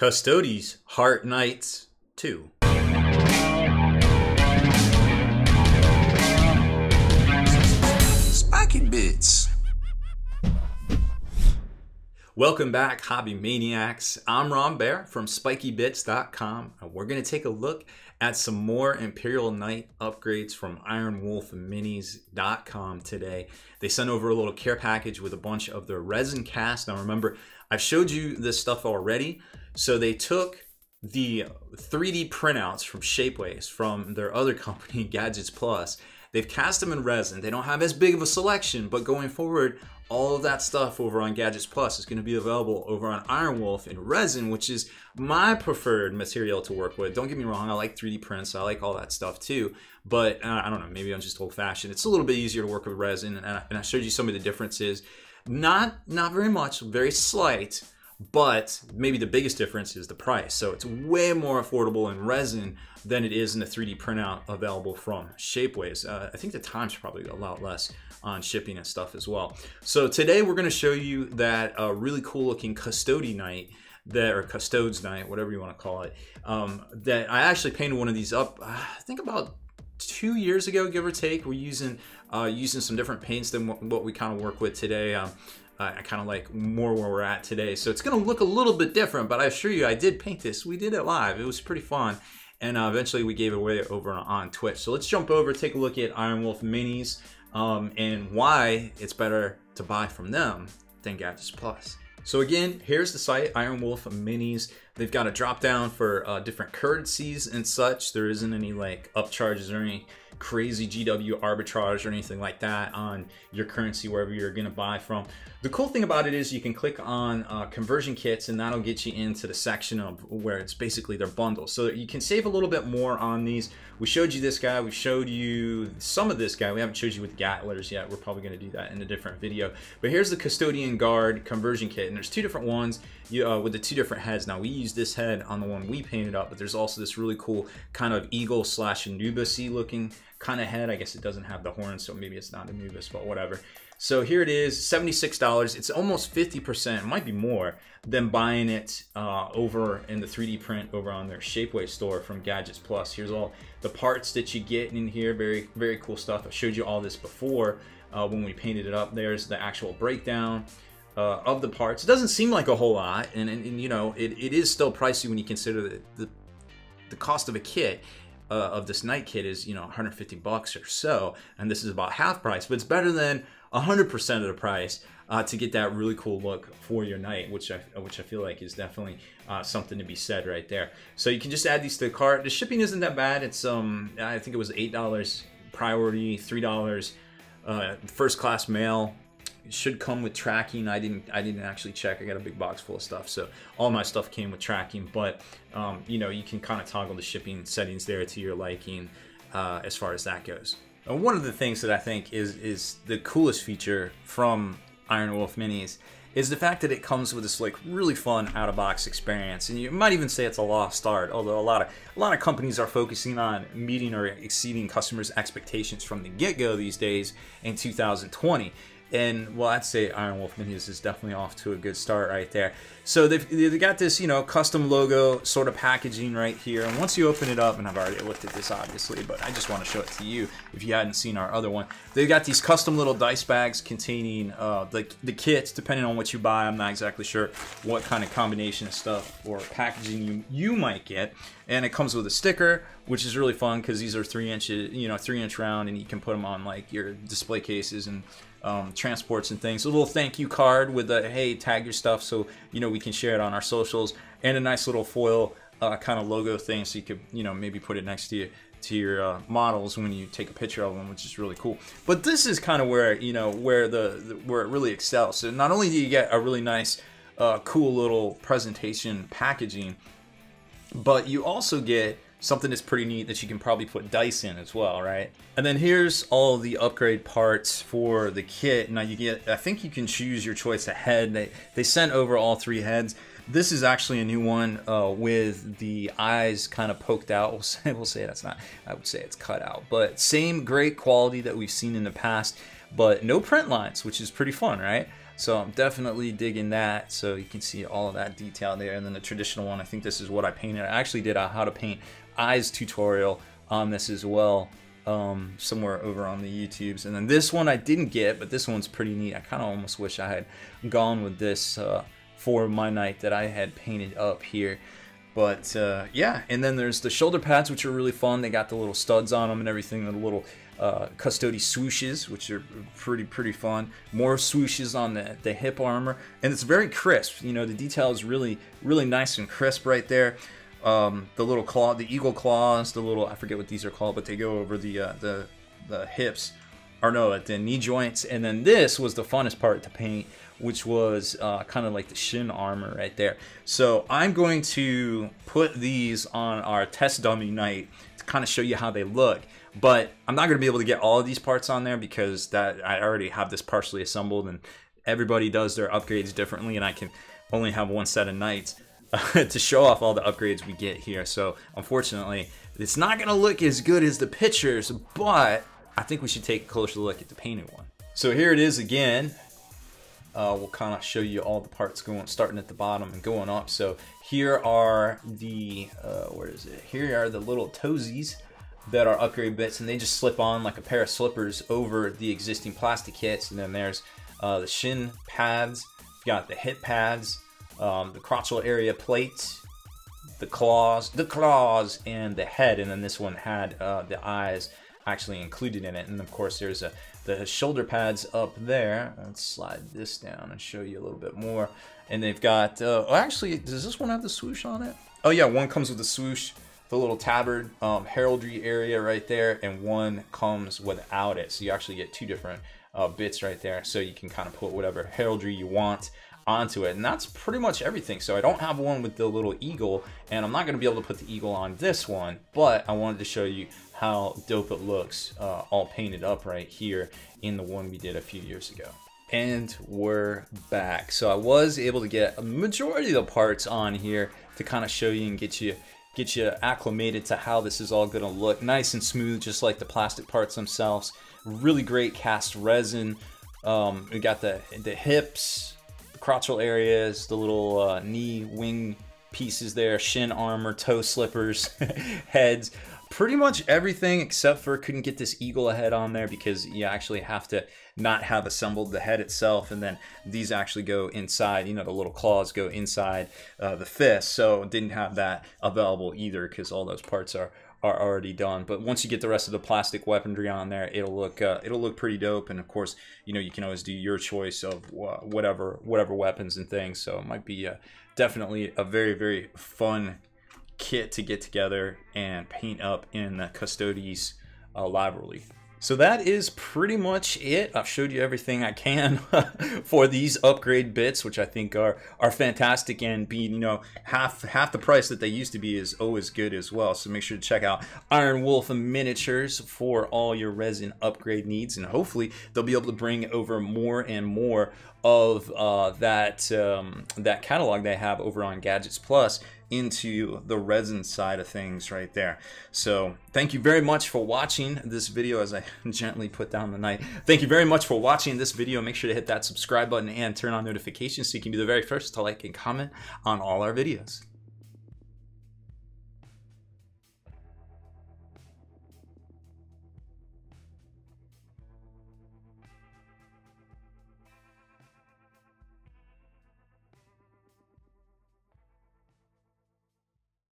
Custodes Heart Knights 2. Spiky bits. Welcome back, Hobby Maniacs. I'm Baer from SpikyBits.com, and we're going to take a look at some more Imperial Knight upgrades from IronWolfMinis.com today. They sent over a little care package with a bunch of their resin cast. Now remember, I've showed you this stuff already. So they took the 3D printouts from Shapeways from their other company, Gadgets Plus. They've cast them in resin. They don't have as big of a selection, but going forward, all of that stuff over on Gadgets Plus is going to be available over on Iron Wolf in resin, which is my preferred material to work with. Don't get me wrong, I like 3D prints, I like all that stuff too, but I don't know, maybe I'm just old-fashioned. It's a little bit easier to work with resin, and I showed you some of the differences. Not very much, very slight, but maybe the biggest difference is the price. So it's way more affordable in resin than it is in the 3D printout available from Shapeways. I think the time's probably a lot less on shipping and stuff as well. So today we're going to show you that really cool looking Custodian Knight, or Custodes Knight, whatever you want to call it, that I actually painted one of these up, I think about 2 years ago, give or take. We're using some different paints than what we kind of work with today. I kind of like more where we're at today. So it's going to look a little bit different, but I assure you I did paint this. We did it live. It was pretty fun. And eventually we gave it away over on Twitch. So let's jump over, take a look at Iron Wolf Minis and why it's better to buy from them than Gadgets Plus. So again, here's the site, Iron Wolf Minis. They've got a drop down for different currencies and such. There isn't any like upcharges or any crazy GW arbitrage or anything like that on your currency wherever you're gonna buy from. The cool thing about it is you can click on conversion kits, and that'll get you into the section of where it's basically their bundles. So you can save a little bit more on these. We showed you this guy, we showed you some of this guy. We haven't showed you with Gattlers yet. We're probably gonna do that in a different video. But here's the Custodian Guard conversion kit, and there's two different ones with the two different heads. Now we use this head on the one we painted up, but there's also this really cool kind of eagle slash Anubis-y looking kind of head. I guess it doesn't have the horns, so maybe it's not Anubis, but whatever. So here it is, $76. It's almost 50%, it might be more, than buying it over in the 3D print over on their Shapeways store from Gadgets Plus. Here's all the parts that you get in here. Very, very cool stuff. I showed you all this before when we painted it up. There's the actual breakdown of the parts. It doesn't seem like a whole lot, and you know, it is still pricey when you consider the cost of a kit. Of this Knight kit is, you know, 150 bucks or so, and this is about half price, but it's better than 100% of the price to get that really cool look for your Knight, which I feel like is definitely something to be said right there. So you can just add these to the cart. The shipping isn't that bad. It's I think it was $8 priority, $3 first class mail. It should come with tracking. I didn't actually check. I got a big box full of stuff, so all my stuff came with tracking. But you know, you can kind of toggle the shipping settings there to your liking as far as that goes. One of the things that I think is the coolest feature from Iron Wolf Minis is the fact that it comes with this like really fun out-of-box experience, and you might even say it's a lost art. Although a lot of companies are focusing on meeting or exceeding customers' expectations from the get-go these days in 2020. And well, I'd say Iron Wolf Minis is definitely off to a good start right there. So they've got this, you know, custom logo sort of packaging right here. And once you open it up, and I've already looked at this obviously, but I just want to show it to you if you hadn't seen our other one. They've got these custom little dice bags containing the kits, depending on what you buy. I'm not exactly sure what kind of combination of stuff or packaging you might get. And it comes with a sticker, which is really fun because these are 3 inches, you know, 3-inch round, and you can put them on like your display cases and transports and things. A little thank you card with a hey, tag your stuff so you know we can share it on our socials, and a nice little foil kind of logo thing so you could, you know, maybe put it next to your models when you take a picture of them, which is really cool. But this is kind of where, you know, where it really excels. So not only do you get a really nice cool little presentation packaging, but you also get something that's pretty neat that you can probably put dice in as well, right? And then here's all the upgrade parts for the kit. Now you get, I think you can choose your choice of head. They sent over all 3 heads. This is actually a new one with the eyes kind of poked out. We'll say that's not, I would say it's cut out, but same great quality that we've seen in the past, but no print lines, which is pretty fun, right? So I'm definitely digging that. So you can see all of that detail there. And then the traditional one, I think this is what I painted. I actually did a how to paint eyes tutorial on this as well, somewhere over on the YouTubes. And then this one I didn't get, but this one's pretty neat. I kind of almost wish I had gone with this for my night that I had painted up here. But yeah, and then there's the shoulder pads, which are really fun. They got the little studs on them and everything, the little Custodian swooshes, which are pretty fun. More swooshes on the hip armor, and it's very crisp. You know, the detail is really nice and crisp right there. The little claw, the eagle claws, the little, I forget what these are called, but they go over the hips, or no, at the knee joints. And then this was the funnest part to paint, which was kind of like the shin armor right there. So I'm going to put these on our test dummy night to kind of show you how they look. But I'm not going to be able to get all of these parts on there because that I already have this partially assembled, and everybody does their upgrades differently, and I can only have one set of nights to show off all the upgrades we get here. So unfortunately, it's not going to look as good as the pictures, but I think we should take a closer look at the painted one. So here it is again. We'll kind of show you all the parts starting at the bottom and going up. So here are the where is it? Here are the little toesies that are upgrade bits, and they just slip on like a pair of slippers over the existing plastic kits. And then there's the shin pads, you got the hip pads, the crotchal area plates, the claws, and the head. And then this one had the eyes actually included in it. And of course there's the shoulder pads up there. Let's slide this down and show you a little bit more. And they've got oh, actually, does this one have the swoosh on it? Oh yeah, one comes with the swoosh, the little tabard heraldry area right there, and one comes without it. So you actually get two different bits right there, so you can kind of put whatever heraldry you want onto it. And that's pretty much everything. So I don't have one with the little eagle, and I'm not going to be able to put the eagle on this one, but I wanted to show you how dope it looks all painted up right here in the one we did a few years ago. And we're back. So I was able to get a majority of the parts on here to kind of show you and get you acclimated to how this is all going to look. Nice and smooth, just like the plastic parts themselves. Really great cast resin. We got the hips, the crotchal areas, the little knee wing pieces there, shin armor, toe slippers, heads. Pretty much everything except for couldn't get this eagle head on there because you actually have to not have assembled the head itself, and then these actually go inside, you know, the little claws go inside the fist, so didn't have that available either because all those parts are already done. But once you get the rest of the plastic weaponry on there, it'll look pretty dope. And of course, you know, you can always do your choice of whatever weapons and things. So it might be definitely a very fun kit to get together and paint up in the Custodes library. So that is pretty much it. I've showed you everything I can for these upgrade bits, which I think are fantastic, and being, you know, half the price that they used to be is always good as well. So make sure to check out Iron Wolf Miniatures for all your resin upgrade needs, and hopefully they'll be able to bring over more and more of that catalog they have over on Gadgets Plus into the resin side of things right there. So thank you very much for watching this video as I gently put down the knife. Thank you very much for watching this video. Make sure to hit that subscribe button and turn on notifications so you can be the very first to like and comment on all our videos.